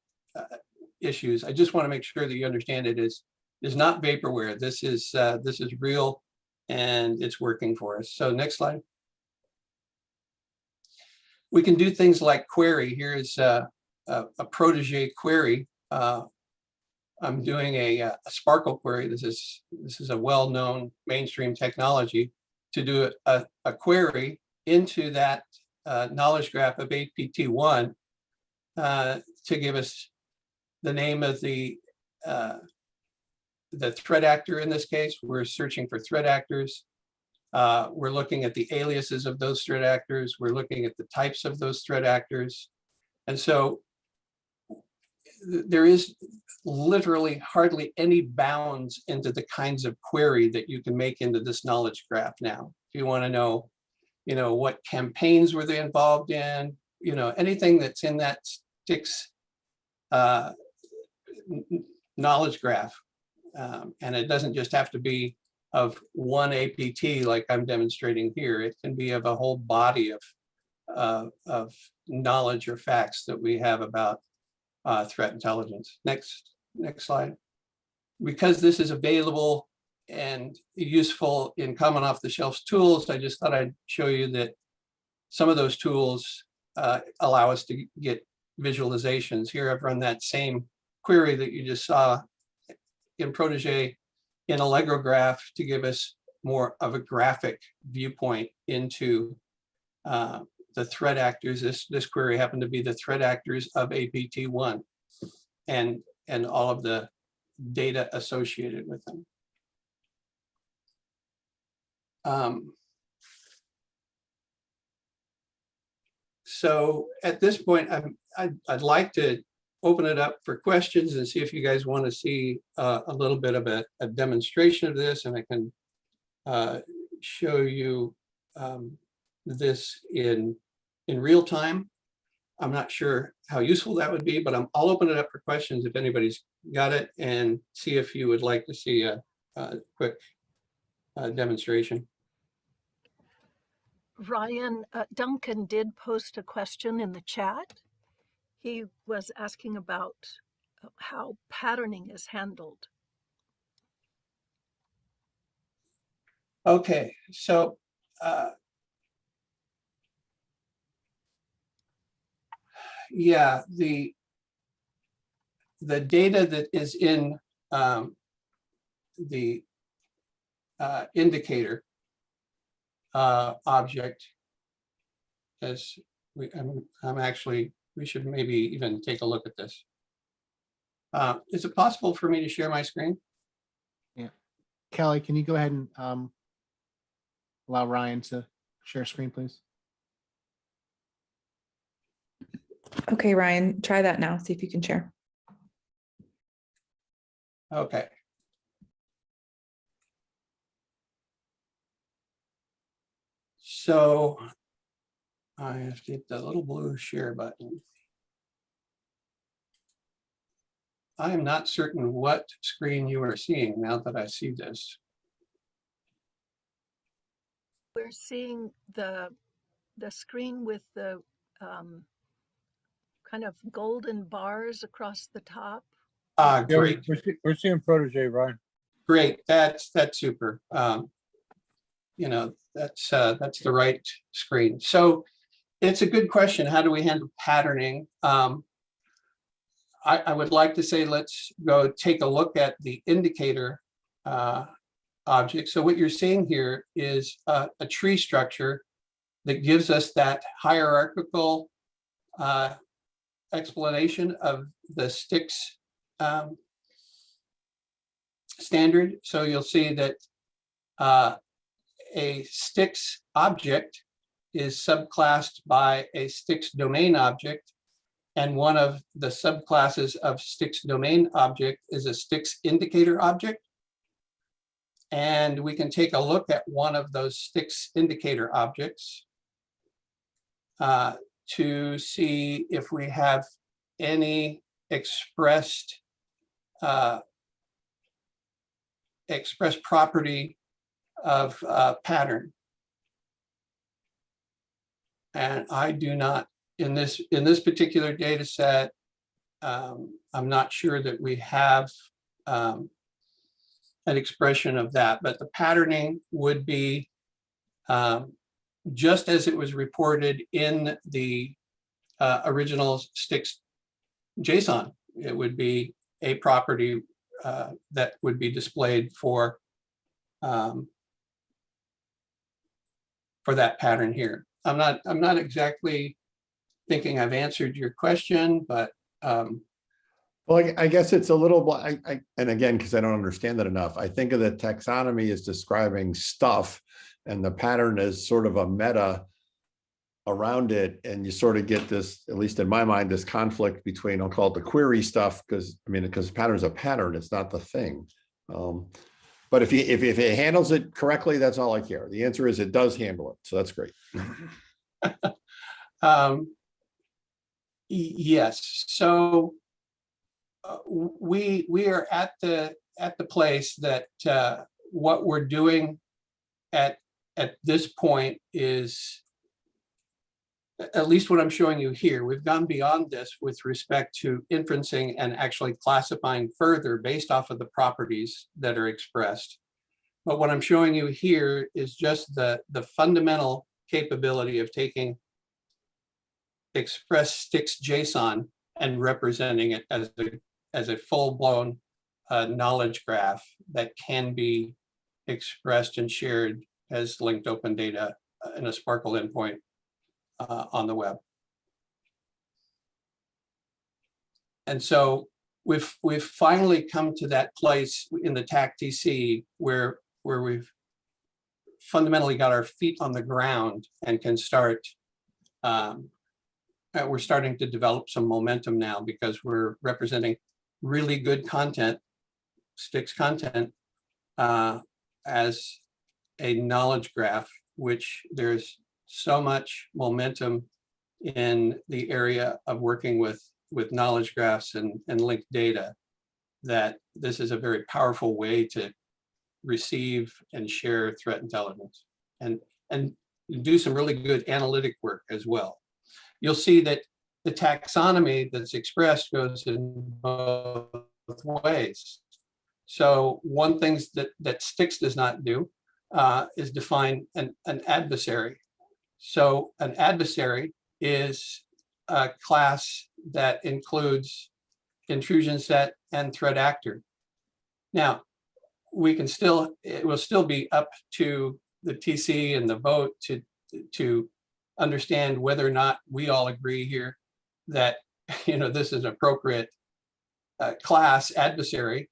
issues. I just want to make sure that you understand it is not vaporware. This is real and it's working for us. So next slide. We can do things like query. Here is a Protege query. I'm doing a Sparkle query. This is a well-known mainstream technology to do a query into that knowledge graph of APT1 to give us the name of the threat actor. In this case, we're searching for threat actors. We're looking at the aliases of those threat actors. We're looking at the types of those threat actors. And so there is literally hardly any bounds into the kinds of query that you can make into this knowledge graph now. If you want to know, what campaigns were they involved in, anything that's in that STIX knowledge graph. And it doesn't just have to be one APT like I'm demonstrating here. It can be of a whole body of knowledge or facts that we have about threat intelligence. Next slide. Because this is available and useful in common off-the-shelf tools, I just thought I'd show you that some of those tools allow us to get visualizations. Here I've run that same query that you just saw in Protege in AllegroGraph to give us more of a graphic viewpoint into the threat actors. This query happened to be the threat actors of APT1 and all of the data associated with them. So at this point, I'd like to open it up for questions and see if you guys want to see a little bit of a demonstration of this, and I can show you this in real time. I'm not sure how useful that would be, but I'll open it up for questions if anybody's got it, and see if you would like to see a quick demonstration. Ryan, Duncan did post a question in the chat. He was asking about how patterning is handled. Okay, so yeah, the data that is in the indicator object, as we should maybe even take a look at this. Is it possible for me to share my screen? Yeah. Kelly, can you go ahead and allow Ryan to share screen, please? Okay, Ryan, try that now. See if you can share. Okay. So I have to hit the little blue share button. I am not certain what screen you are seeing now that I see this. We're seeing the screen with the kind of golden bars across the top. Great. We're seeing Protege, Ryan. Great. That's super. You know, that's the right screen. So it's a good question. How do we handle patterning? I would like to say, let's go take a look at the indicator object. So what you're seeing here is a tree structure that gives us that hierarchical explanation of the STIX standard. So you'll see that a STIX object is subclassed by a STIX domain object, and one of the subclasses of STIX domain object is a STIX indicator object. And we can take a look at one of those STIX indicator objects to see if we have any expressed property of pattern. And I do not, in this particular data set, I'm not sure that we have an expression of that, but the patterning would be just as it was reported in the original STIX JSON. It would be a property that would be displayed for that pattern here. I'm not exactly thinking I've answered your question, but well, I guess it's a little, and again, because I don't understand that enough, I think of the taxonomy as describing stuff, and the pattern is sort of a meta around it, and you sort of get this, at least in my mind, this conflict between, I'll call it the query stuff, because pattern is a pattern, it's not the thing. But if it handles it correctly, that's all I care. The answer is it does handle it, so that's great. Yes. So we are at the place that what we're doing at this point is, at least what I'm showing you here, we've gone beyond this with respect to inferencing and actually classifying further based off of the properties that are expressed. But what I'm showing you here is just the fundamental capability of taking express STIX JSON and representing it as a full-blown knowledge graph that can be expressed and shared as linked open data in a Sparkle endpoint on the web. And so we've finally come to that place in the TAC-TC where we've fundamentally got our feet on the ground and can start, we're starting to develop some momentum now because we're representing really good content, STIX content, as a knowledge graph, which there's so much momentum in the area of working with knowledge graphs and linked data that this is a very powerful way to receive and share threat intelligence and do some really good analytic work as well. You'll see that the taxonomy that's expressed goes in both ways. So one thing that STIX does not do is define an adversary. So an adversary is a class that includes intrusion set and threat actor. Now, it will still be up to the TC and the vote to understand whether or not we all agree here that this is an appropriate class adversary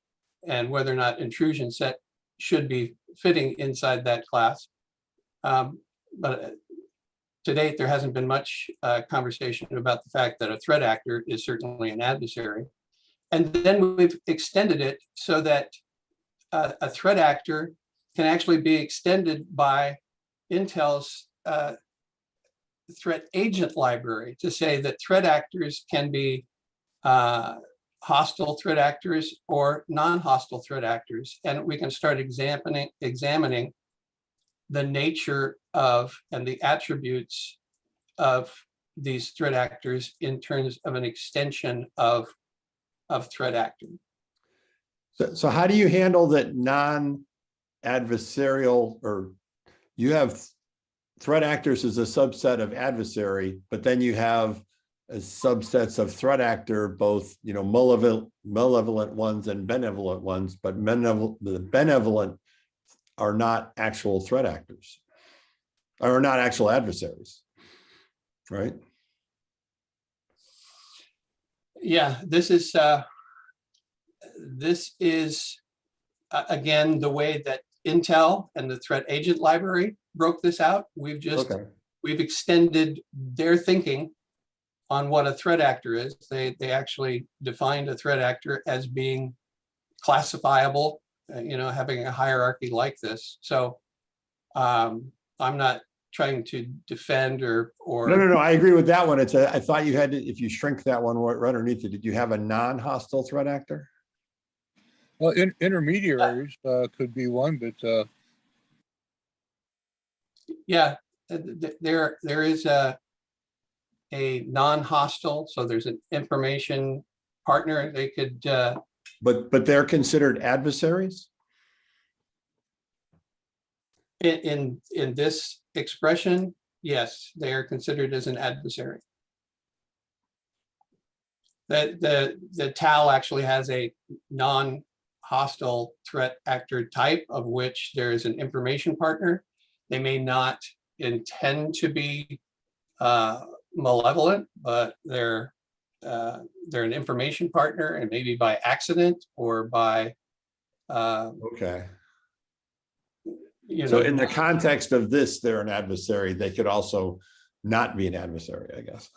and whether or not intrusion set should be fitting inside that class. But to date, there hasn't been much conversation about the fact that a threat actor is certainly an adversary. And then we've extended it so that a threat actor can actually be extended by Intel's threat agent library to say that threat actors can be hostile threat actors or non-hostile threat actors. And we can start examining the nature of and the attributes of these threat actors in terms of an extension of threat actor. So how do you handle that non-adversarial, or you have threat actors as a subset of adversary, but then you have as subsets of threat actor, both malevolent ones and benevolent ones, but the benevolent are not actual threat actors, or not actual adversaries, right? Yeah, this is again the way that Intel and the threat agent library broke this out. We've extended their thinking on what a threat actor is. They actually defined a threat actor as being classifiable, having a hierarchy like this. So I'm not trying to defend or No, I agree with that one. I thought you had to, if you shrink that one right underneath it, did you have a non-hostile threat actor? Well, intermediaries could be one, but yeah, there is a non-hostile, so there's an information partner. They could but they're considered adversaries in this expression. Yes, they are considered as an adversary. The TAL actually has a non-hostile threat actor type, of which there is an information partner. They may not intend to be malevolent, but they're an information partner, and maybe by accident or by okay. So in the context of this, they're an adversary. They could also not be an adversary, I guess.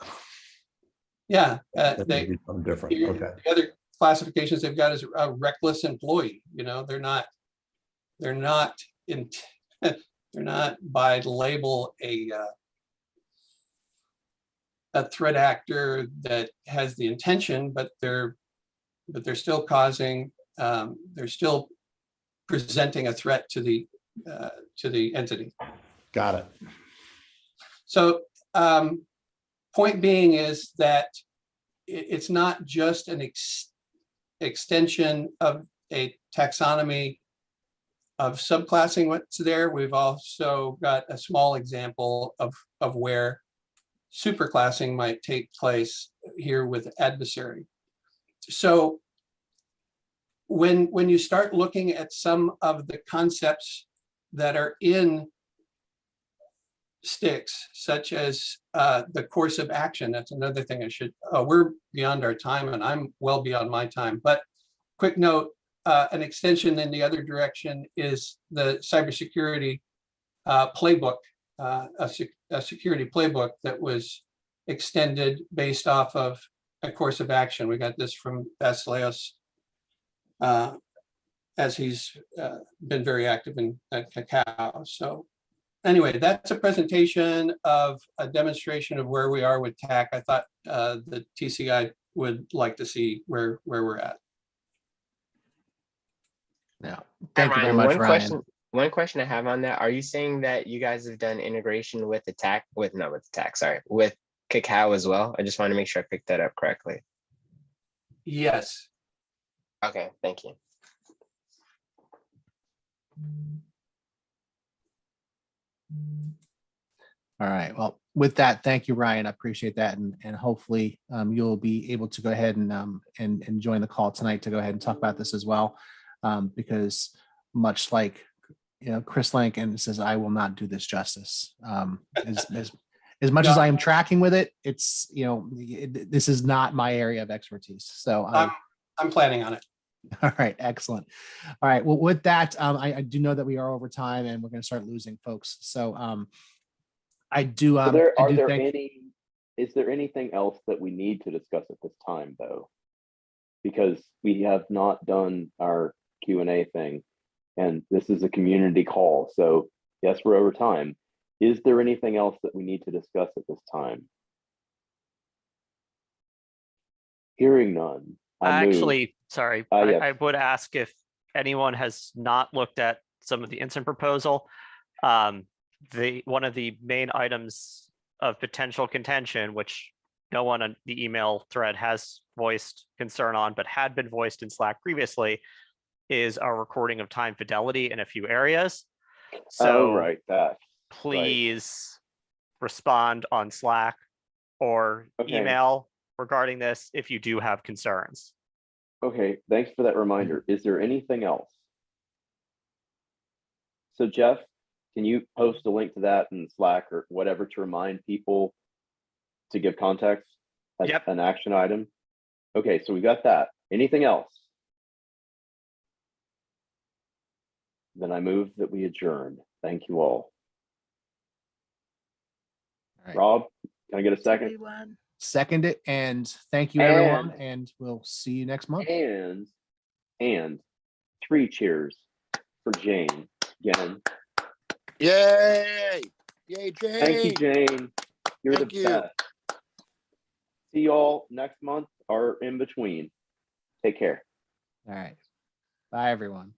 Yeah, they become different. Okay. The other classifications they've got is a reckless employee. They're not by label a threat actor that has the intention, but they're still causing, they're still presenting a threat to the entity. Got it. So point being is that it's not just an extension of a taxonomy of subclassing what's there. We've also got a small example of where superclassing might take place here with adversary. So when you start looking at some of the concepts that are in STIX, such as the course of action, that's another thing I should, we're beyond our time and I'm well beyond my time, but quick note, an extension in the other direction is the cybersecurity playbook, a security playbook that was extended based off of a course of action. We got this from Basileos, as he's been very active in Cacao. So anyway, that's a presentation of a demonstration of where we are with TAC. I thought the TCI would like to see where we're at. Yeah, thank you very Ryan, much, Ryan. One question I have on that, are you saying that you guys have done integration with the TAC, with Cacao as well? I just want to make sure I picked that up correctly. Yes. Okay, thank you. All right. Well, with that, thank you, Ryan. I appreciate that, and hopefully you'll be able to go ahead and join the call tonight to go ahead and talk about this as well, because much like Chris Lenk and says, I will not do this justice. As much as I am tracking with it, it's this is not my area of expertise. So I'm planning on it. All right, excellent. All right. Well, with that, I do know that we are over time and we're going to start losing folks. So I do. Is there anything else that we need to discuss at this time, though? Because we have not done our Q&A thing, and this is a community call. So yes, we're over time. Is there anything else that we need to discuss at this time? Hearing none. Actually, sorry, yes. I would ask if anyone has not looked at some of the instant proposal. One of the main items of potential contention, which no one on the email thread has voiced concern on, but had been voiced in Slack previously, is our recording of time fidelity in a few areas. So right, that. Please respond on Slack or email regarding this if you do have concerns. Okay, thanks for that reminder. Is there anything else? So Jeff, can you post a link to that in Slack or whatever to remind people to give context as an action item? Okay, so we got that. Anything else? Then I move that we adjourn. Thank you all. Right. Rob, can I get a second? Second it, and thank you everyone, and we'll see you next month. And 3 cheers for Jane again. Yay! Yay, Jane! Thank you, Jane. You're the best. See you all next month or in between. Take care. All right. Bye, everyone.